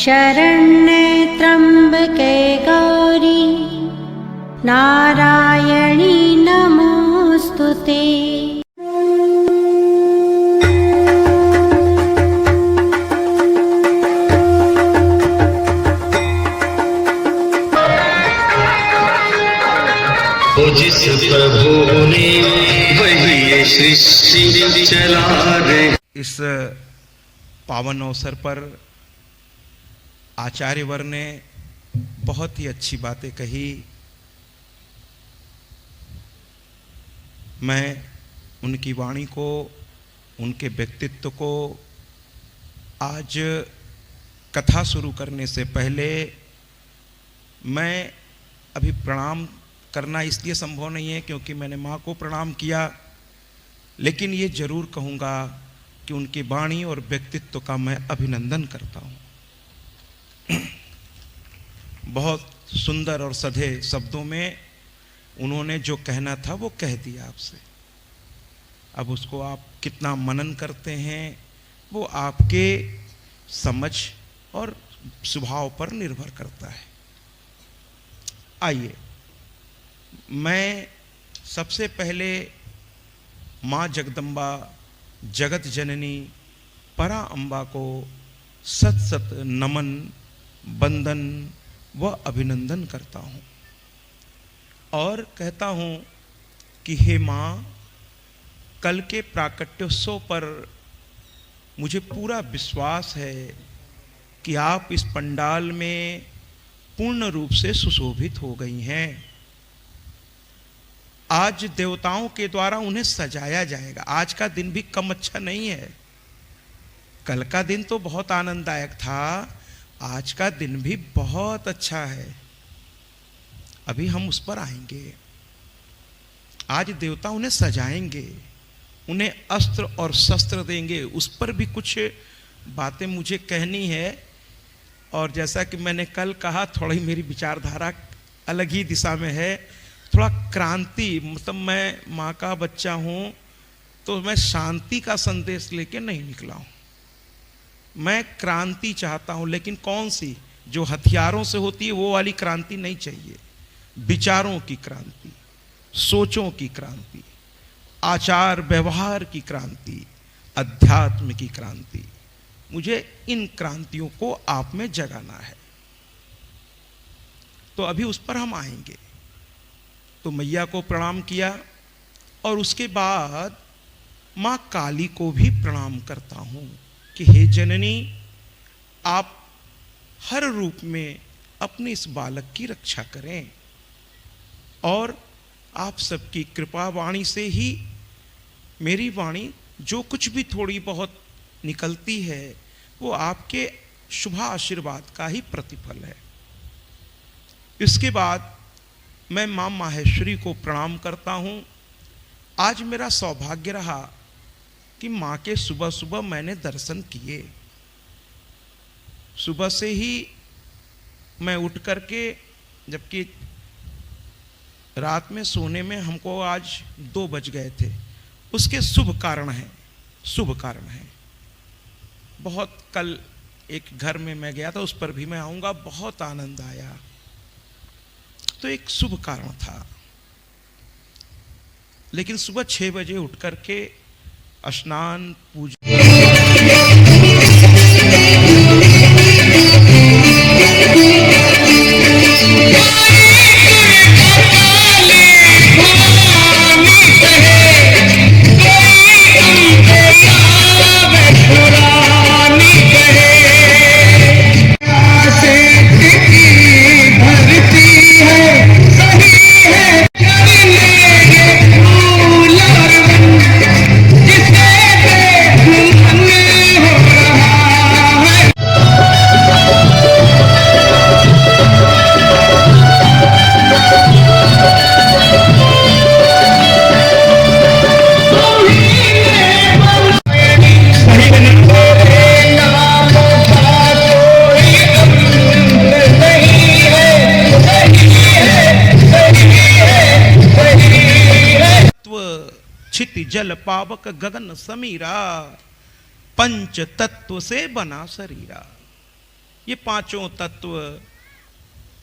शरण्ये त्र्यम्बके गौरी नारायणी नमोस्तुते। जिस प्रभु ने वही ये सृष्टि चला रे। इस पावन अवसर पर आचार्यवर ने बहुत ही अच्छी बातें कही। मैं उनकी वाणी को, उनके व्यक्तित्व को आज कथा शुरू करने से पहले मैं अभी प्रणाम करना इसलिए संभव नहीं है क्योंकि मैंने माँ को प्रणाम किया, लेकिन ये जरूर कहूँगा कि उनकी वाणी और व्यक्तित्व का मैं अभिनंदन करता हूँ। बहुत सुंदर और सधे शब्दों में उन्होंने जो कहना था वो कह दिया आपसे। अब उसको आप कितना मनन करते हैं वो आपके समझ और स्वभाव पर निर्भर करता है। आइए, मैं सबसे पहले माँ जगदम्बा जगत जननी परा अम्बा को सत सत नमन, वंदन व अभिनंदन करता हूँ और कहता हूँ कि हे माँ, कल के प्राकट्योत्सव पर मुझे पूरा विश्वास है कि आप इस पंडाल में पूर्ण रूप से सुशोभित हो गई हैं। आज देवताओं के द्वारा उन्हें सजाया जाएगा। आज का दिन भी कम अच्छा नहीं है। कल का दिन तो बहुत आनंददायक था, आज का दिन भी बहुत अच्छा है। अभी हम उस पर आएंगे। आज देवता उन्हें सजाएंगे, उन्हें अस्त्र और शस्त्र देंगे। उस पर भी कुछ बातें मुझे कहनी है। और जैसा कि मैंने कल कहा, थोड़ी मेरी विचारधारा अलग ही दिशा में है। थोड़ा क्रांति, मतलब मैं माँ का बच्चा हूँ तो मैं शांति का संदेश लेके नहीं निकला हूँ। मैं क्रांति चाहता हूँ, लेकिन कौन सी? जो हथियारों से होती है वो वाली क्रांति नहीं चाहिए। विचारों की क्रांति, सोचों की क्रांति, आचार व्यवहार की क्रांति, अध्यात्म की क्रांति। मुझे इन क्रांतियों को आप में जगाना है। तो अभी उस पर हम आएंगे। तो मैया को प्रणाम किया और उसके बाद माँ काली को भी प्रणाम करता हूँ कि हे जननी, आप हर रूप में अपने इस बालक की रक्षा करें और आप सबकी कृपा वाणी से ही मेरी वाणी जो कुछ भी थोड़ी बहुत निकलती है वो आपके शुभ आशीर्वाद का ही प्रतिफल है। इसके बाद मैं माँ माहेश्वरी को प्रणाम करता हूँ। आज मेरा सौभाग्य रहा कि माँ के सुबह सुबह मैंने दर्शन किए। सुबह से ही मैं उठ करके, जबकि रात में सोने में हमको आज 2 बज गए थे, उसके शुभ कारण हैं, शुभ कारण हैं बहुत। कल एक घर में मैं गया था, उस पर भी मैं आऊँगा, बहुत आनंद आया। तो एक शुभ कारण था। लेकिन सुबह 6 बजे उठ करके स्नान पूजा जल पावक गगन समीरा, पंच तत्व से बना शरीरा। ये पांचों तत्व,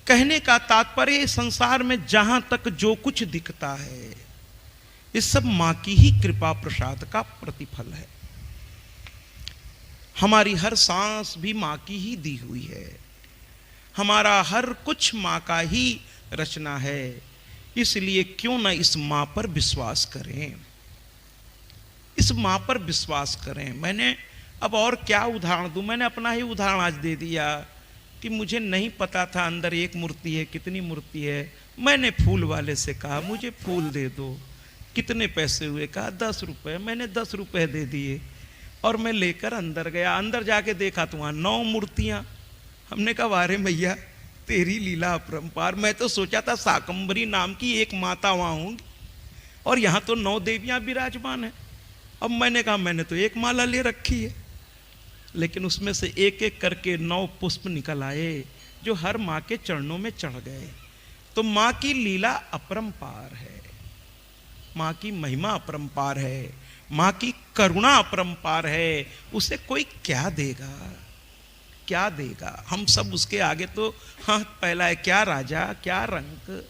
कहने का तात्पर्य संसार में जहां तक जो कुछ दिखता है ये सब मां की ही कृपा प्रसाद का प्रतिफल है। हमारी हर सांस भी मां की ही दी हुई है, हमारा हर कुछ मां का ही रचना है। इसलिए क्यों ना इस मां पर विश्वास करें, इस मां पर विश्वास करें। मैंने अब और क्या उदाहरण दूं, मैंने अपना ही उदाहरण आज दे दिया कि मुझे नहीं पता था अंदर एक मूर्ति है, कितनी मूर्ति है। मैंने फूल वाले से कहा मुझे फूल दे दो, कितने पैसे हुए, कहा 10 रुपए। मैंने 10 रुपए दे दिए और मैं लेकर अंदर गया। अंदर जाके देखा तो वहां 9 मूर्तियां। हमने कहा वारे मैया तेरी लीला अपरंपार, मैं तो सोचा था शाकंभरी नाम की एक माता वहां होंगी और यहां तो 9 देवियां विराजमान है। अब मैंने कहा मैंने तो एक माला ले रखी है, लेकिन उसमें से एक एक करके 9 पुष्प निकल आए जो हर मां के चरणों में चढ़ गए। तो मां की लीला अपरंपार है, मां की महिमा अपरंपार है, मां की करुणा अपरंपार है। उसे कोई क्या देगा, क्या देगा। हम सब उसके आगे तो हाथ फैलाए, क्या राजा क्या रंक,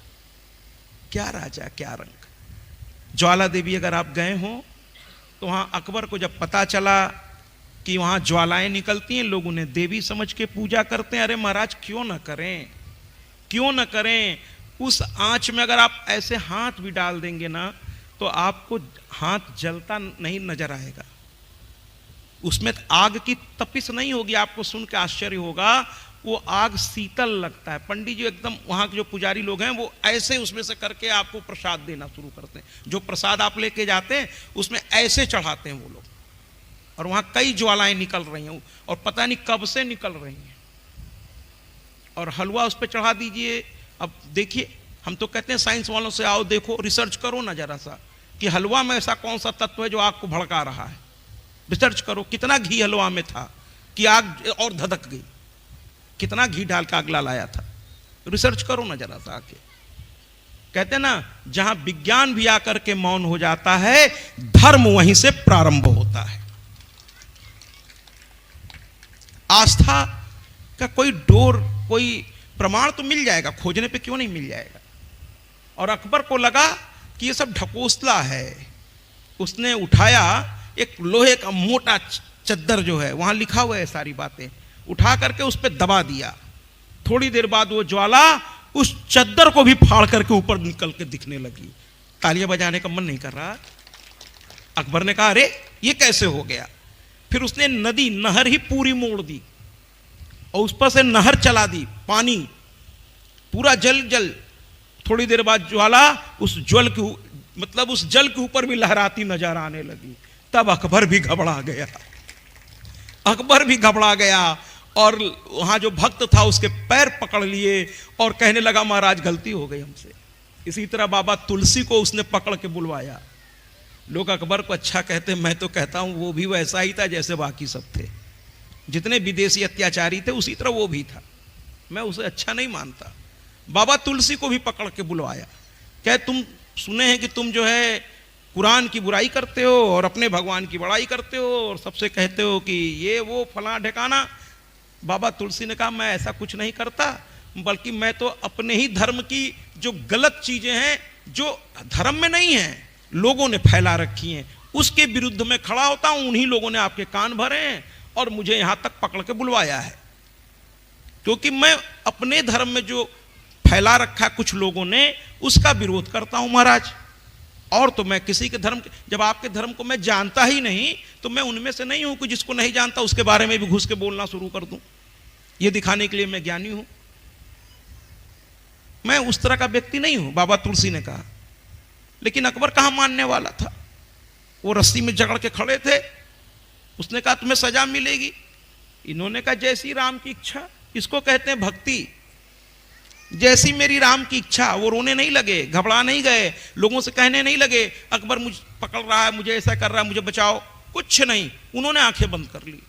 क्या राजा क्या रंक। ज्वाला देवी अगर आप गए हो तो वहां अकबर को जब पता चला कि वहां ज्वालाएं निकलती हैं, लोग उन्हें देवी समझ के पूजा करते हैं। अरे महाराज क्यों ना करें, क्यों ना करें। उस आंच में अगर आप ऐसे हाथ भी डाल देंगे ना तो आपको हाथ जलता नहीं नजर आएगा, उसमें आग की तपिश नहीं होगी। आपको सुन के आश्चर्य होगा, वो आग शीतल लगता है। पंडित जी एकदम, वहां के जो पुजारी लोग हैं वो ऐसे उसमें से करके आपको प्रसाद देना शुरू करते हैं। जो प्रसाद आप लेके जाते हैं उसमें ऐसे चढ़ाते हैं वो लोग, और वहां कई ज्वालाएं निकल रही हैं और पता नहीं कब से निकल रही हैं। और हलवा उस पर चढ़ा दीजिए। अब देखिए, हम तो कहते हैं साइंस वालों से आओ देखो, रिसर्च करो ना जरा सा कि हलवा में ऐसा कौन सा तत्व है जो आग को भड़का रहा है। रिसर्च करो कितना घी हलवा में था कि आग और धधक गई, कितना घी डाल के आग लाया था। रिसर्च करो ना जरा सा आके। कहते ना जहां विज्ञान भी आकर के मौन हो जाता है, धर्म वहीं से प्रारंभ होता है। आस्था का कोई डोर, कोई प्रमाण तो मिल जाएगा, खोजने पे क्यों नहीं मिल जाएगा। और अकबर को लगा कि ये सब ढकोसला है। उसने उठाया एक लोहे का मोटा चद्दर जो है, वहां लिखा हुआ है सारी बातें, उठा करके उस पर दबा दिया। थोड़ी देर बाद वो ज्वाला उस चद्दर को भी फाड़ करके ऊपर निकल के दिखने लगी। तालियां बजाने का मन नहीं कर रहा। अकबर ने कहा अरे ये कैसे हो गया। फिर उसने नदी, नहर ही पूरी मोड़ दी और उस पर से नहर चला दी, पानी पूरा जल। थोड़ी देर बाद ज्वाला उस ज्वल के, मतलब उस जल के ऊपर भी लहराती नजर आने लगी। तब अकबर भी घबरा गया, अकबर भी घबरा गया और वहां जो भक्त था उसके पैर पकड़ लिए और कहने लगा महाराज गलती हो गई हमसे। इसी तरह बाबा तुलसी को उसने पकड़ के बुलवाया। लोग अकबर को अच्छा कहते, मैं तो कहता हूं वो भी वैसा ही था जैसे बाकी सब थे। जितने विदेशी अत्याचारी थे उसी तरह वो भी था, मैं उसे अच्छा नहीं मानता। बाबा तुलसी को भी पकड़ के बुलवाया। क्या तुम सुने हैं कि तुम जो है कुरान की बुराई करते हो और अपने भगवान की बड़ाई करते हो और सबसे कहते हो कि ये वो फला ठिकाना। बाबा तुलसी ने कहा मैं ऐसा कुछ नहीं करता, बल्कि मैं तो अपने ही धर्म की जो गलत चीजें हैं, जो धर्म में नहीं है, लोगों ने फैला रखी हैं, उसके विरुद्ध में खड़ा होता हूं। उन्हीं लोगों ने आपके कान भरे हैं और मुझे यहां तक पकड़ के बुलवाया है, क्योंकि मैं अपने धर्म में जो फैला रखा कुछ लोगों ने, उसका विरोध करता हूं महाराज। और तो मैं किसी के धर्म, जब आपके धर्म को मैं जानता ही नहीं तो मैं उनमें से नहीं हूं कि जिसको नहीं जानता उसके बारे में भी घुस के बोलना शुरू कर दूं। यह दिखाने के लिए मैं ज्ञानी हूं, मैं उस तरह का व्यक्ति नहीं हूं, बाबा तुलसी ने कहा। लेकिन अकबर कहां मानने वाला था, वो रस्सी में जकड़ के खड़े थे। उसने कहा तुम्हें सजा मिलेगी। इन्होंने कहा जैसी राम की इच्छा, इसको कहते हैं भक्ति। जैसी मेरी राम की इच्छा। वो रोने नहीं लगे, घबरा नहीं गए, लोगों से कहने नहीं लगे अकबर मुझे पकड़ रहा है, मुझे ऐसा कर रहा है, मुझे बचाओ, कुछ नहीं। उन्होंने आंखें बंद कर ली,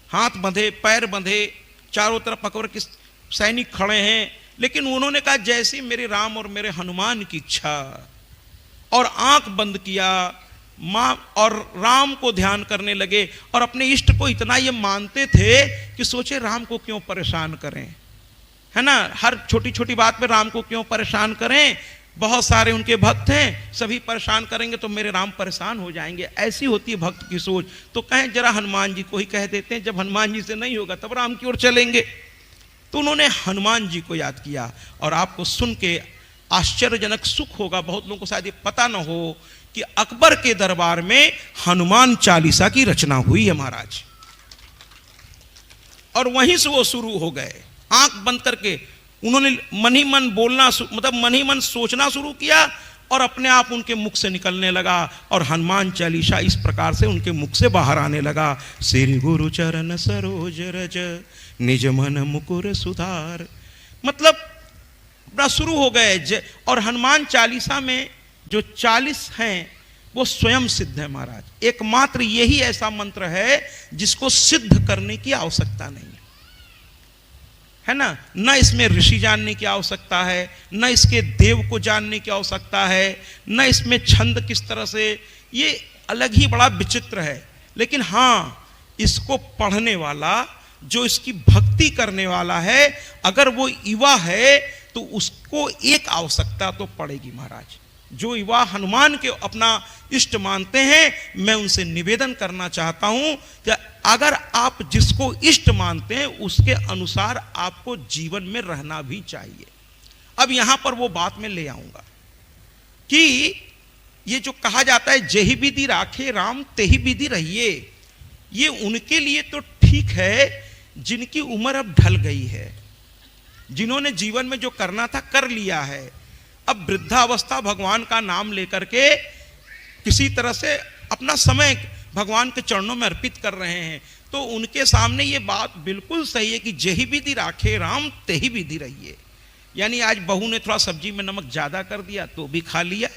हाथ बंधे, पैर बंधे, चारों तरफ अकबर के सैनिक खड़े हैं। लेकिन उन्होंने कहा जैसी मेरे राम और मेरे हनुमान की इच्छा, और आंख बंद किया। माँ और राम को ध्यान करने लगे और अपने इष्ट को इतना ये मानते थे कि सोचे राम को क्यों परेशान करें, है ना, हर छोटी छोटी बात पे राम को क्यों परेशान करें, बहुत सारे उनके भक्त हैं, सभी परेशान करेंगे तो मेरे राम परेशान हो जाएंगे। ऐसी होती है भक्त की सोच। तो कहें जरा हनुमान जी को ही कह देते हैं, जब हनुमान जी से नहीं होगा तब राम की ओर चलेंगे। तो उन्होंने हनुमान जी को याद किया और आपको सुन के आश्चर्यजनक सुख होगा, बहुत लोगों को शायद ये पता ना हो कि अकबर के दरबार में हनुमान चालीसा की रचना हुई है महाराज। और वहीं से वो शुरू हो गए, आंख बंद करके उन्होंने मन ही मन बोलना, मतलब मन ही मन सोचना शुरू किया और अपने आप उनके मुख से निकलने लगा और हनुमान चालीसा इस प्रकार से उनके मुख से बाहर आने लगा। श्री गुरु चरण सरोज रज निज मन मुकुर सुधार, मतलब बड़ा शुरू हो गए। और हनुमान चालीसा में जो 40 हैं वो स्वयं सिद्ध है महाराज। एकमात्र यही ऐसा मंत्र है जिसको सिद्ध करने की आवश्यकता नहीं है ना, न इसमें ऋषि जानने की आवश्यकता है, न इसके देव को जानने की आवश्यकता है, न इसमें छंद किस तरह से, ये अलग ही बड़ा विचित्र है। लेकिन हाँ, इसको पढ़ने वाला, जो इसकी भक्ति करने वाला है, अगर वो युवा है तो उसको एक आवश्यकता तो पड़ेगी महाराज। जो युवा हनुमान के अपना इष्ट मानते हैं, मैं उनसे निवेदन करना चाहता हूं कि अगर आप जिसको इष्ट मानते हैं उसके अनुसार आपको जीवन में रहना भी चाहिए। अब यहां पर वो बात मैं ले आऊंगा कि ये जो कहा जाता है जेहि विधि राखे राम तेहि विधि रहिए, ये उनके लिए तो ठीक है जिनकी उम्र अब ढल गई है, जिन्होंने जीवन में जो करना था कर लिया है। अब वृद्धावस्था भगवान का नाम लेकर के किसी तरह से अपना समय भगवान के चरणों में अर्पित कर रहे हैं, तो उनके सामने ये बात बिल्कुल सही है कि जेहि विधि राखे राम तेहि विधि रहिए। यानी आज बहू ने थोड़ा सब्जी में नमक ज्यादा कर दिया तो भी खा लिया,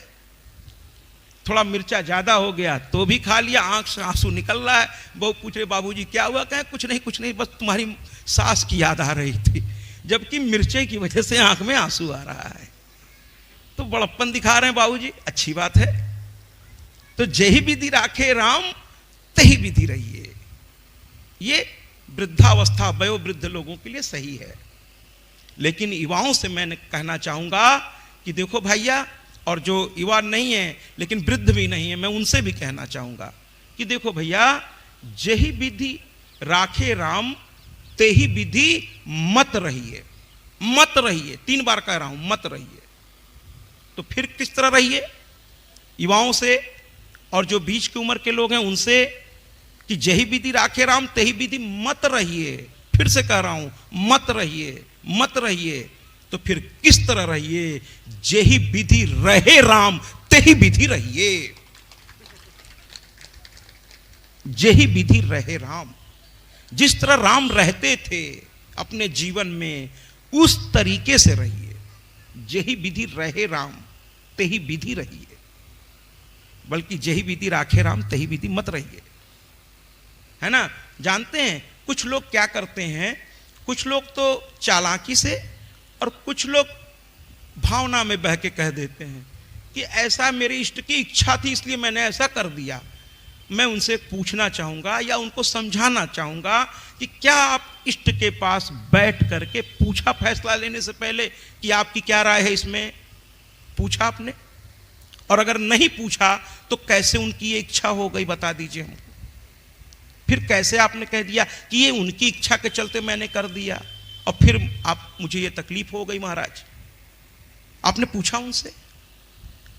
थोड़ा मिर्चा ज्यादा हो गया तो भी खा लिया, आंख से आंसू निकल रहा है। बहू पूछ रहे बाबूजी क्या हुआ, कहे कुछ नहीं बस तुम्हारी सास की याद आ रही थी, जबकि मिर्चे की वजह से आंख में आंसू आ रहा है। तो बड़प्पन दिखा रहे हैं बाबूजी, अच्छी बात है। तो जेहि विधि राखे राम तेहि विधि रहिए, ये वृद्धावस्था वयोवृद्ध लोगों के लिए सही है। लेकिन युवाओं से मैंने कहना चाहूंगा कि देखो भैया, और जो युवा नहीं है लेकिन वृद्ध भी नहीं है, मैं उनसे भी कहना चाहूंगा कि देखो भैया, जेहि विधि राखे राम तेहि विधि मत रहिए। मत रहिए 3 बार कह रहा हूं, मत रहिए। तो फिर किस तरह रहिए? युवाओं से और जो बीच की उम्र के लोग हैं उनसे कि जेहि विधि राखे राम तेहि विधि मत रहिए। फिर से कह रहा हूं, मत रहिए, मत रहिए। तो फिर किस तरह रहिए? जेहि विधि रहे राम तेहि विधि रहिए। जेहि विधि रहे राम, जिस तरह राम रहते थे अपने जीवन में उस तरीके से रहिए। जेहि विधि रहे राम तेहि विधि रहिए, बल्कि जेहि विधि राखे राम तेहि विधि मत रहिए, है ना। जानते हैं कुछ लोग क्या करते हैं, कुछ लोग तो चालाकी से और कुछ लोग भावना में बह के कह देते हैं कि ऐसा मेरे इष्ट की इच्छा थी इसलिए मैंने ऐसा कर दिया। मैं उनसे पूछना चाहूंगा या उनको समझाना चाहूंगा कि क्या आप इष्ट के पास बैठ करके पूछा फैसला लेने से पहले कि आपकी क्या राय है इसमें? पूछा आपने? और अगर नहीं पूछा तो कैसे उनकी ये इच्छा हो गई, बता दीजिए हमको। फिर कैसे आपने कह दिया कि ये उनकी इच्छा के चलते मैंने कर दिया और फिर आप मुझे ये तकलीफ हो गई? महाराज, आपने पूछा उनसे?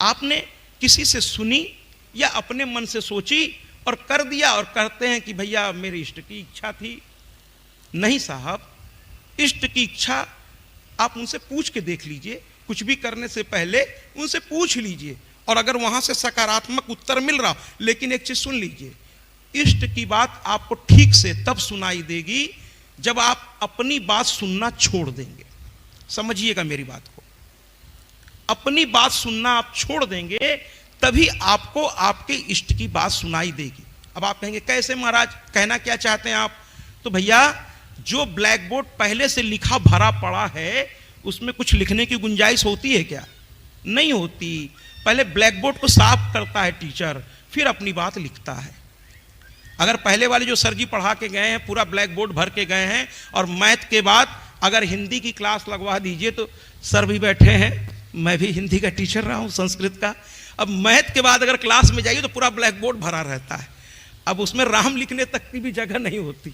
आपने किसी से सुनी या अपने मन से सोची और कर दिया और कहते हैं कि भैया मेरे इष्ट की इच्छा थी? नहीं साहब, इष्ट की इच्छा आप उनसे पूछ के देख लीजिए। कुछ भी करने से पहले उनसे पूछ लीजिए और अगर वहां से सकारात्मक उत्तर मिल रहा, लेकिन एक चीज सुन लीजिए, इष्ट की बात आपको ठीक से तब सुनाई देगी जब आप अपनी बात सुनना छोड़ देंगे। समझिएगा मेरी बात को, अपनी बात सुनना आप छोड़ देंगे तभी आपको आपके इष्ट की बात सुनाई देगी। अब आप कहेंगे कैसे महाराज, कहना क्या चाहते हैं आप? तो भैया, जो ब्लैक बोर्ड पहले से लिखा भरा पड़ा है उसमें कुछ लिखने की गुंजाइश होती है क्या? नहीं होती। पहले ब्लैक बोर्ड को साफ करता है टीचर, फिर अपनी बात लिखता है। अगर पहले वाले जो सर जी पढ़ा के गए हैं पूरा ब्लैक बोर्ड भर के गए हैं, और मैथ के बाद अगर हिंदी की क्लास लगवा दीजिए तो सर भी बैठे हैं, मैं भी हिंदी का टीचर रहा हूँ, संस्कृत का। अब मैथ के बाद अगर क्लास में जाइए तो पूरा ब्लैक बोर्ड भरा रहता है, अब उसमें राम लिखने तक की भी जगह नहीं होती।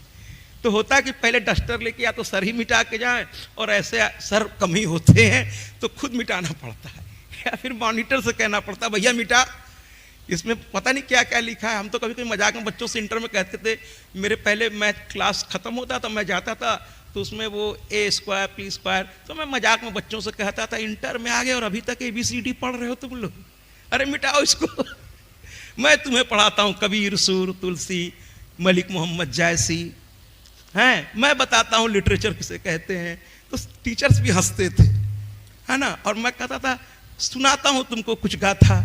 तो होता है कि पहले डस्टर लेके या तो सर ही मिटा के जाएं, और ऐसे सर कम ही होते हैं तो खुद मिटाना पड़ता है, या फिर मॉनिटर से कहना पड़ता है भैया मिटा, इसमें पता नहीं क्या क्या लिखा है। हम तो कभी कभी मजाक में बच्चों से इंटर में कहते थे, मेरे पहले मैथ क्लास खत्म होता तो मैं जाता था तो उसमें वो ए स्क्वायर पी स्क्वायर, तो मैं मजाक में बच्चों से कहता था इंटर में आ गए और अभी तक ABCD पढ़ रहे हो तुम लोग, अरे मिटाओ इसको। मैं तुम्हें पढ़ाता हूँ कबीर, सूर, तुलसी, मलिक मोहम्मद जैसी, हैं मैं बताता हूँ लिटरेचर किसे कहते हैं। तो टीचर्स भी हंसते थे, है ना, और मैं कहता था सुनाता हूँ तुमको कुछ गाथा,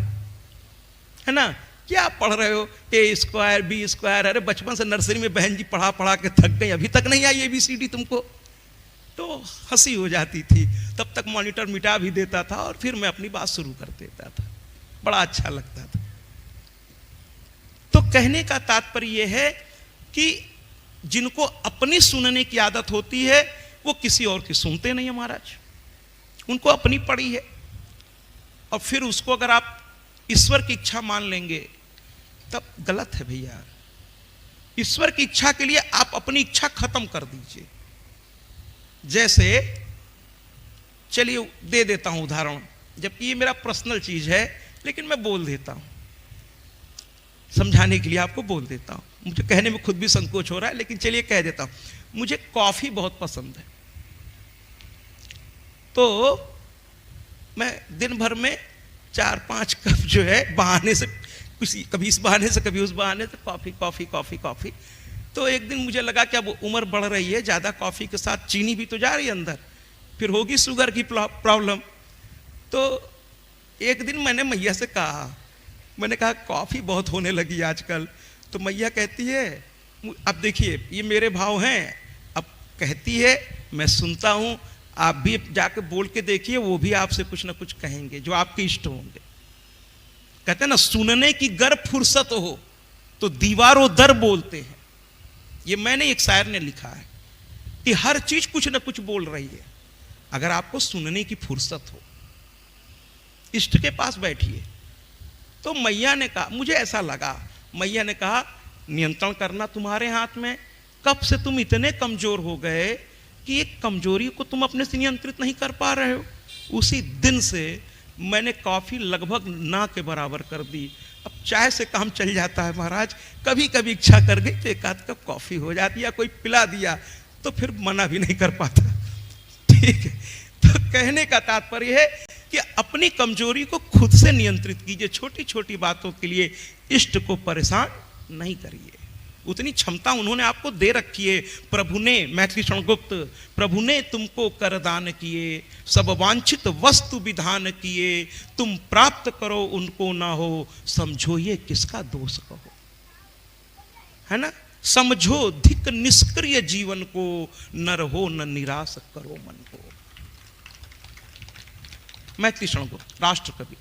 है ना, क्या पढ़ रहे हो ए स्क्वायर बी स्क्वायर, अरे बचपन से नर्सरी में बहन जी पढ़ा पढ़ा के थक गई, अभी तक नहीं आई ABCD तुमको। तो हंसी हो जाती थी, तब तक मॉनिटर मिटा भी देता था और फिर मैं अपनी बात शुरू कर देता था, बड़ा अच्छा लगता था। तो कहने का तात्पर्य यह है कि जिनको अपनी सुनने की आदत होती है वो किसी और की सुनते नहीं है महाराज, उनको अपनी पड़ी है। और फिर उसको अगर आप ईश्वर की इच्छा मान लेंगे तब गलत है भैया। ईश्वर की इच्छा के लिए आप अपनी इच्छा खत्म कर दीजिए। जैसे चलिए दे देता हूं उदाहरण, जबकि ये मेरा पर्सनल चीज है लेकिन मैं बोल देता हूं, समझाने के लिए आपको बोल देता हूं। मुझे कहने में खुद भी संकोच हो रहा है लेकिन चलिए कह देता हूं। मुझे कॉफी बहुत पसंद है, तो मैं दिन भर में 4-5 कप जो है बहाने से, कभी इस बहाने से कभी उस बहाने से कॉफी कॉफी कॉफी कॉफी। तो एक दिन मुझे लगा कि अब उम्र बढ़ रही है, ज्यादा कॉफी के साथ चीनी भी तो जा रही है अंदर, फिर होगी शुगर की प्रॉब्लम। तो एक दिन मैंने मैया से कहा, मैंने कहा कॉफी बहुत होने लगी आजकल। तो मैया कहती है, अब देखिए ये मेरे भाव हैं, अब कहती है मैं सुनता हूं, आप भी जाके बोल के देखिए, वो भी आपसे कुछ ना कुछ कहेंगे जो आपके इष्ट होंगे। कहते हैं ना, सुनने की गर फुर्सत हो तो दीवारों दर बोलते हैं। ये मैंने एक शायर ने लिखा है कि हर चीज कुछ ना कुछ बोल रही है। अगर आपको सुनने की फुर्सत हो, इष्ट के पास बैठिए। तो मैया ने कहा, मुझे ऐसा लगा, मैया ने कहा नियंत्रण करना तुम्हारे हाथ में। कब से तुम इतने कमजोर हो गए कि एक कमजोरी को तुम अपने से नियंत्रित नहीं कर पा रहे हो। उसी दिन से मैंने कॉफी लगभग ना के बराबर कर दी। अब चाय से काम चल जाता है महाराज, कभी कभी इच्छा कर गई तो एक आध कप कॉफी हो जाती है, कोई पिला दिया तो फिर मना भी नहीं कर पाता। ठीक है, तो कहने का तात्पर्य है कि अपनी कमजोरी को खुद से नियंत्रित कीजिए। छोटी छोटी बातों के लिए इष्ट को परेशान नहीं करिए, उतनी क्षमता उन्होंने आपको दे रखी है। प्रभु ने, मैथिली शरणगुप्त, प्रभु ने तुमको करदान किए, सब वांछित वस्तु विधान किए, तुम प्राप्त करो उनको ना हो, समझो ये किसका दोष कहो। है ना, समझो धिक निष्क्रिय जीवन को, न रहो न निराश करो मन को। मैथिली शरणगुप्त, राष्ट्र कवि।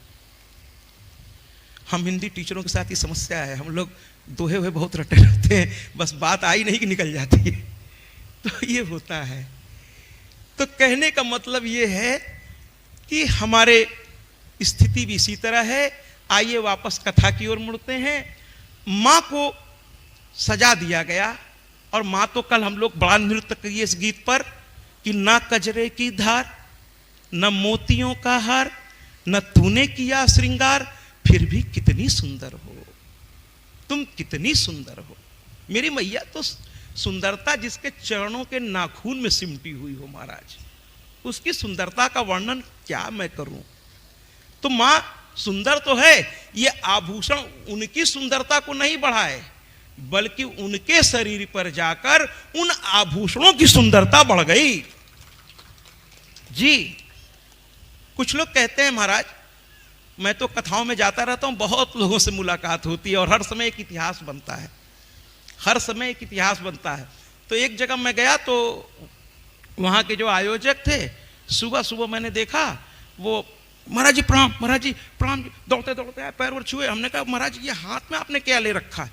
हम हिंदी टीचरों के साथ ये समस्या है, हम लोग दोहे हुए बहुत रटे रहते हैं, बस बात आई नहीं कि निकल जाती है, तो ये होता है। तो कहने का मतलब ये है कि हमारे स्थिति भी इसी तरह है। आइए वापस कथा की ओर मुड़ते हैं। माँ को सजा दिया गया, और माँ तो कल हम लोग बड़ा नृत्य किए इस गीत पर कि ना कजरे की धार, न मोतियों का हार, न तूने किया श्रृंगार, फिर भी कितनी सुंदर हो तुम, कितनी सुंदर हो। मेरी मैया तो सुंदरता जिसके चरणों के नाखून में सिमटी हुई हो महाराज, उसकी सुंदरता का वर्णन क्या मैं करूं। तो मां सुंदर तो है, ये आभूषण उनकी सुंदरता को नहीं बढ़ाए, बल्कि उनके शरीर पर जाकर उन आभूषणों की सुंदरता बढ़ गई। जी, कुछ लोग कहते हैं महाराज, मैं तो कथाओं में जाता रहता हूं, बहुत लोगों से मुलाकात होती है और हर समय एक इतिहास बनता है, हर समय एक इतिहास बनता है। तो एक जगह मैं गया तो वहां के जो आयोजक थे, सुबह सुबह मैंने देखा वो महाराज जी प्रणाम, महाराज जी प्रणाम। दौड़ते दौड़ते आए, पैर और छुए। हमने कहा महाराज जी ये हाथ में आपने क्या ले रखा है?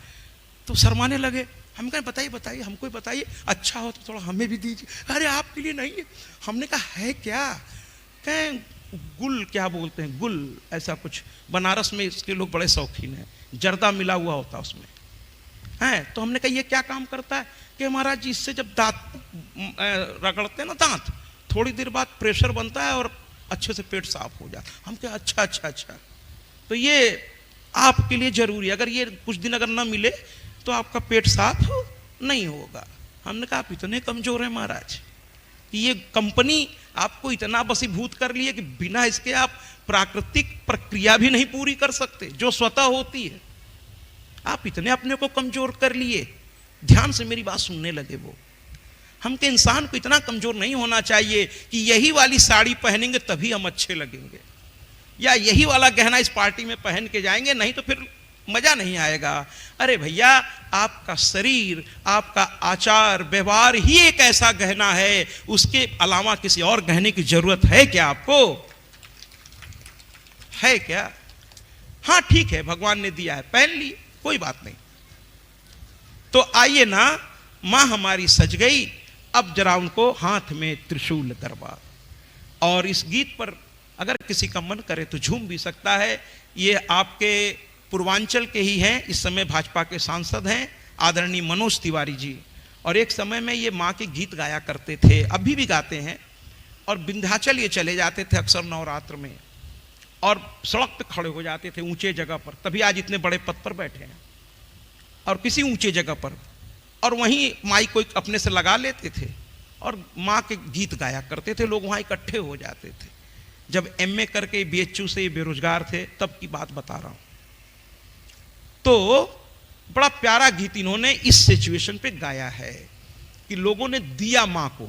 तो शर्माने लगे। हम कहे बताइए बताइए, हमको ही बताइए, अच्छा हो तो थोड़ा हमें भी दीजिए। अरे आपके लिए नहीं है। हमने कहा है क्या? कहें गुल, क्या बोलते हैं, गुल, ऐसा कुछ, बनारस में इसके लोग बड़े शौकीन हैं, जर्दा मिला हुआ होता है उसमें है। तो हमने कहा ये क्या काम करता है? कि महाराज जी इससे जब दांत रगड़ते हैं ना दांत, थोड़ी देर बाद प्रेशर बनता है और अच्छे से पेट साफ हो जाता। हम कहे अच्छा अच्छा अच्छा, तो ये आपके लिए जरूरी है, अगर ये कुछ दिन अगर ना मिले तो आपका पेट साफ नहीं होगा। हमने कहा आप इतने कमजोर हैं महाराज कि ये कंपनी आपको इतना बसीभूत कर ली है कि बिना इसके आप प्राकृतिक प्रक्रिया भी नहीं पूरी कर सकते जो स्वतः होती है। आप इतने अपने को कमजोर कर लिए। ध्यान से मेरी बात सुनने लगे वो। हमके इंसान को इतना कमजोर नहीं होना चाहिए कि यही वाली साड़ी पहनेंगे तभी हम अच्छे लगेंगे, या यही वाला गहना इस पार्टी में पहन के जाएंगे, नहीं तो फिर मजा नहीं आएगा। अरे भैया, आपका शरीर, आपका आचार व्यवहार ही एक ऐसा गहना है, उसके अलावा किसी और गहने की जरूरत है क्या आपको? है क्या? हाँ ठीक है, भगवान ने दिया है, पहन ली, कोई बात नहीं। तो आइए ना, मां हमारी सज गई, अब जरा उनको हाथ में त्रिशूल गरबा। और इस गीत पर अगर किसी का मन करे तो झूम भी सकता है। ये आपके पूर्वांचल के ही हैं, इस समय भाजपा के सांसद हैं आदरणीय मनोज तिवारी जी, और एक समय में ये माँ के गीत गाया करते थे, अभी भी गाते हैं। और विंध्याचल ये चले जाते थे अक्सर नवरात्र में, और सड़क पे खड़े हो जाते थे ऊंचे जगह पर, तभी आज इतने बड़े पद पर बैठे हैं, और किसी ऊंचे जगह पर, और वहीं माइक को अपने से लगा लेते थे और माँ के गीत गाया करते थे। लोग वहाँ इकट्ठे हो जाते थे। जब एमए करके बीएचयू से बेरोजगार थे तब की बात बता रहा हूँ। तो बड़ा प्यारा गीत इन्होंने इस सिचुएशन पे गाया है कि लोगों ने दिया माँ को,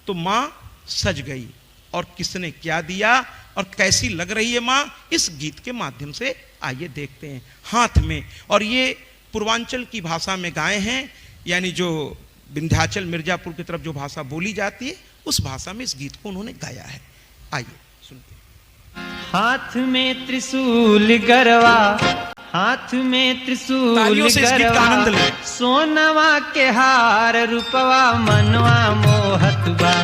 तो माँ सज गई। और किसने क्या दिया और कैसी लग रही है माँ, इस गीत के माध्यम से आइए देखते हैं। हाथ में, और ये पूर्वांचल की भाषा में गाए हैं, यानी जो विंध्याचल मिर्जापुर की तरफ जो भाषा बोली जाती है उस भाषा में इस गीत को उन्होंने गाया है। आइए सुनते। हाथ में त्रिशूल गरवा, हाथ में त्रिशूल गरवा, सोनवा के हार रूपवा मनवा मोहतबा,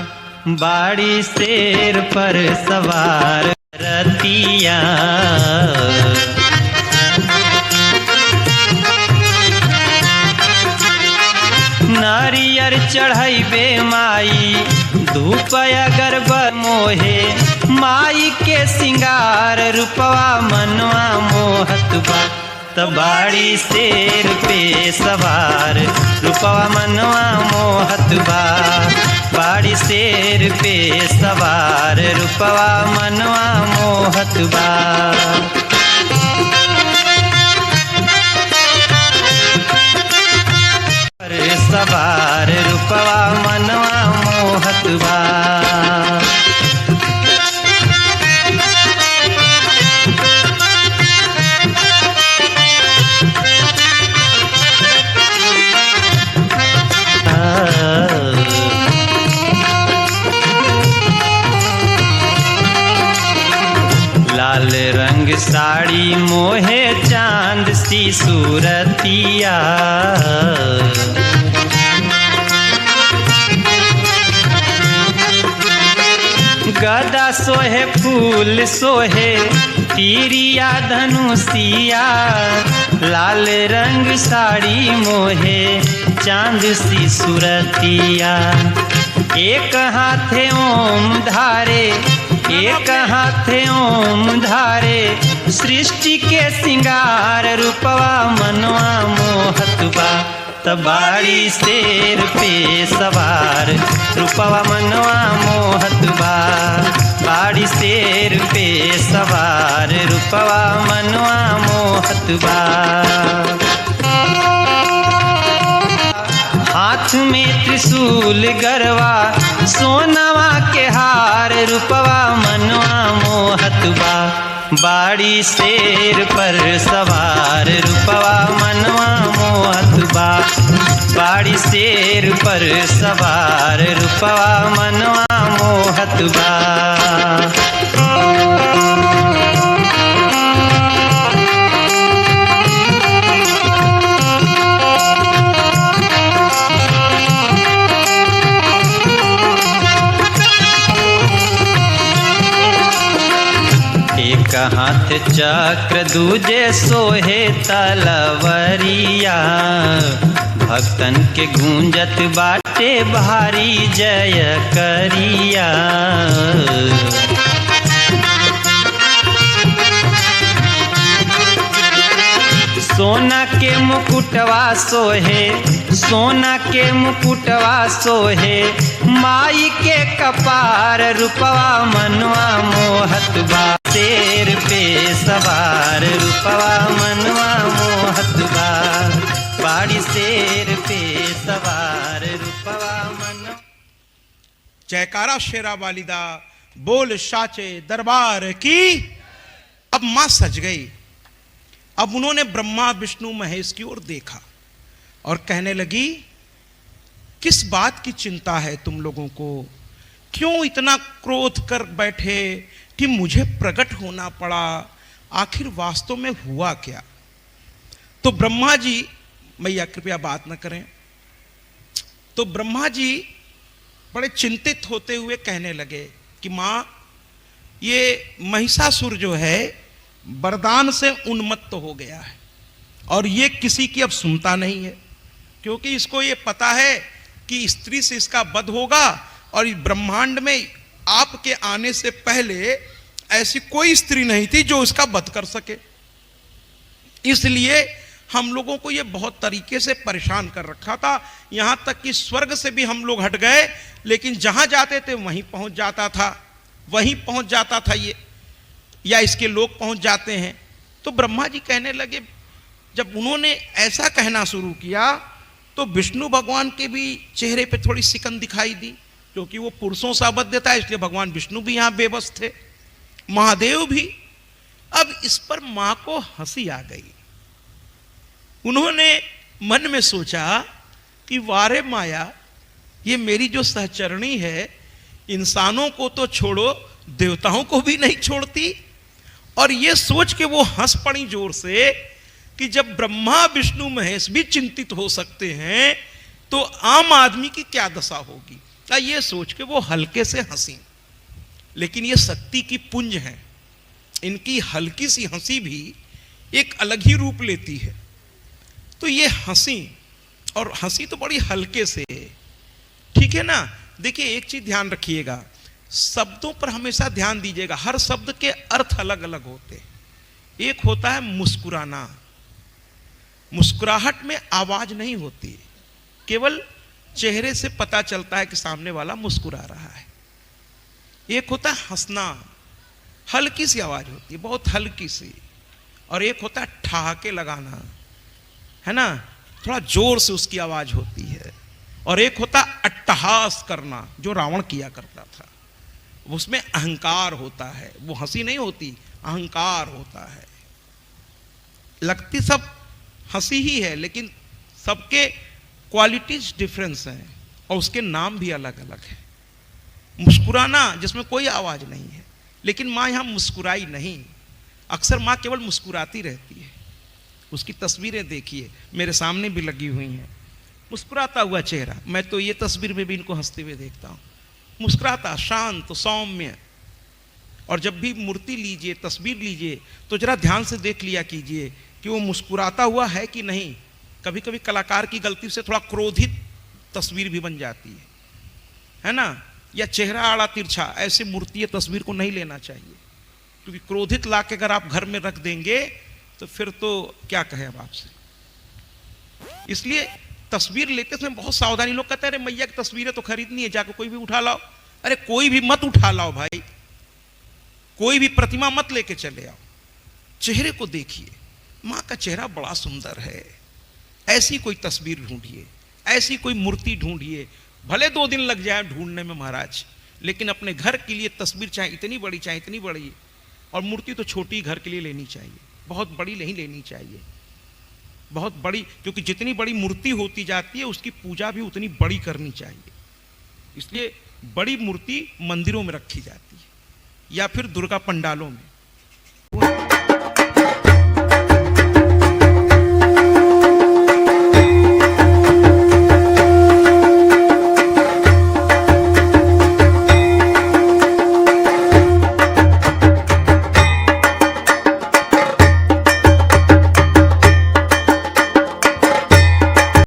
बाड़ी शेर पर सवार रतिया। नारियर चढ़ैबे माई, धूप अगरबत्ती मोहे, माई के सिंगार रूपवा मनवा मोहतबा, तबाड़ी शेर पे सवार रूपवा मनवा मोहतबा, बाड़ी शेर पे सवार रूपवा मनवा मोहतबा। सवार रूपवा मनवा मोहतबा। लाल रंग साड़ी मोहे चांद सी सूरतिया, गदा सोहे फूल सोहे तीरिया धनुषिया, लाल रंग साड़ी मोहे चांद सी सूरतिया। एक हाथे ओम धारे, एक हाथे ओम धारे, सृष्टि के सिंगार रूपवा मनवा मोहतबा, तबाड़ी शेर पे सवार रूपवा मनवा मोहतबा, बाड़ी शेर पे सवार रूपवा मनवा मोहतबा। हाथ में त्रिशूल गरवा, सोनवा के हार रूपवा मनवा मोहतबा, बाड़ी शेर पर सवार रूपवा मनवा मोहतबा, बाड़ी शेर पर सवार रूपवा मनवा मोहतबा। मोहत बा। एक हाथ चक्र दूजे सोहे तलवरिया, भक्तन के गूंजत बाटे भारी जय करिया। सोना के मुकुटवा सोहे, सोना के मुकुटवा सोहे, माई के कपार रूपवा मनवा मोहत बा। शेर पे सवार रूपवा मनवा मोहत बा, बाड़ी शेर पे सवार रूपवा मनवा। जयकारा शेरा वालिदा बोल साचे दरबार की। अब मां सज गई। अब उन्होंने ब्रह्मा विष्णु महेश की ओर देखा और कहने लगी, किस बात की चिंता है तुम लोगों को? क्यों इतना क्रोध कर बैठे कि मुझे प्रकट होना पड़ा? आखिर वास्तव में हुआ क्या? तो ब्रह्मा जी, मैया कृपया बात न करें, तो ब्रह्मा जी बड़े चिंतित होते हुए कहने लगे कि मां, ये महिषासुर जो है वरदान से उन्मत्त हो गया है और ये किसी की अब सुनता नहीं है, क्योंकि इसको ये पता है कि स्त्री से इसका वध होगा और इस ब्रह्मांड में आपके आने से पहले ऐसी कोई स्त्री नहीं थी जो इसका वध कर सके। इसलिए हम लोगों को ये बहुत तरीके से परेशान कर रखा था, यहां तक कि स्वर्ग से भी हम लोग हट गए, लेकिन जहां जाते थे वहीं पहुंच जाता था, वहीं पहुंच जाता था ये, या इसके लोग पहुंच जाते हैं। तो ब्रह्मा जी कहने लगे, जब उन्होंने ऐसा कहना शुरू किया तो विष्णु भगवान के भी चेहरे पे थोड़ी सिकन दिखाई दी, क्योंकि वो पुरुषों से आबद्ध था, इसलिए भगवान विष्णु भी यहां बेबस थे, महादेव भी। अब इस पर मां को हंसी आ गई। उन्होंने मन में सोचा कि वारे माया, ये मेरी जो सहचरणी है, इंसानों को तो छोड़ो देवताओं को भी नहीं छोड़ती। और ये सोच के वो हंस पड़ी जोर से कि जब ब्रह्मा विष्णु महेश भी चिंतित हो सकते हैं तो आम आदमी की क्या दशा होगी। ये सोच के वो हल्के से हंसी। लेकिन ये शक्ति की पुंज है, इनकी हल्की सी हंसी भी एक अलग ही रूप लेती है। तो ये हंसी, और हंसी तो बड़ी हल्के से, ठीक है ना। देखिए एक चीज ध्यान रखिएगा, शब्दों पर हमेशा ध्यान दीजिएगा, हर शब्द के अर्थ अलग अलग होते हैं। एक होता है मुस्कुराना, मुस्कुराहट में आवाज नहीं होती, केवल चेहरे से पता चलता है कि सामने वाला मुस्कुरा रहा है। एक होता है हंसना, हल्की सी आवाज होती है, बहुत हल्की सी। और एक होता है ठहाके लगाना, है ना, थोड़ा जोर से उसकी आवाज होती है। और एक होता है अट्टहास करना, जो रावण किया करता था, उसमें अहंकार होता है, वो हंसी नहीं होती, अहंकार होता है। लगती सब हंसी ही है, लेकिन सबके क्वालिटीज डिफरेंस हैं और उसके नाम भी अलग अलग है। मुस्कुराना जिसमें कोई आवाज नहीं है, लेकिन माँ यहां मुस्कुराई नहीं, अक्सर माँ केवल मुस्कुराती रहती है। उसकी तस्वीरें देखिए, मेरे सामने भी लगी हुई हैं, मुस्कुराता हुआ चेहरा। मैं तो ये तस्वीर में भी इनको हंसते हुए देखता हूँ, मुस्कुराता, शांत, सौम्य। और जब भी मूर्ति लीजिए, तस्वीर लीजिए, तो जरा ध्यान से देख लिया कीजिए कि वो मुस्कुराता हुआ है कि नहीं। कभी कभी कलाकार की गलती से थोड़ा क्रोधित तस्वीर भी बन जाती है ना, या चेहरा आड़ा तिरछा, ऐसे मूर्ति या तस्वीर को नहीं लेना चाहिए, क्योंकि क्रोधित लाके अगर आप घर में रख देंगे तो फिर तो क्या कहें अब आपसे। इसलिए तस्वीर लेते समय बहुत सावधानी। लोग कहते हैं अरे मैया की तस्वीरें तो खरीदनी है, जाकर कोई भी उठा लाओ। अरे कोई भी मत उठा लाओ भाई, कोई भी प्रतिमा मत लेके चले आओ, चेहरे को देखिए। माँ का चेहरा बड़ा सुंदर है, ऐसी कोई तस्वीर ढूंढिए, ऐसी कोई मूर्ति ढूंढिए, भले 2 दिन लग जाए ढूंढने में महाराज, लेकिन अपने घर के लिए तस्वीर चाहे इतनी बड़ी, चाहे इतनी बड़ी, और मूर्ति तो छोटी घर के लिए लेनी चाहिए, बहुत बड़ी नहीं लेनी चाहिए, बहुत बड़ी, क्योंकि जितनी बड़ी मूर्ति होती जाती है उसकी पूजा भी उतनी बड़ी करनी चाहिए। इसलिए बड़ी मूर्ति मंदिरों में रखी जाती है या फिर दुर्गा पंडालों में।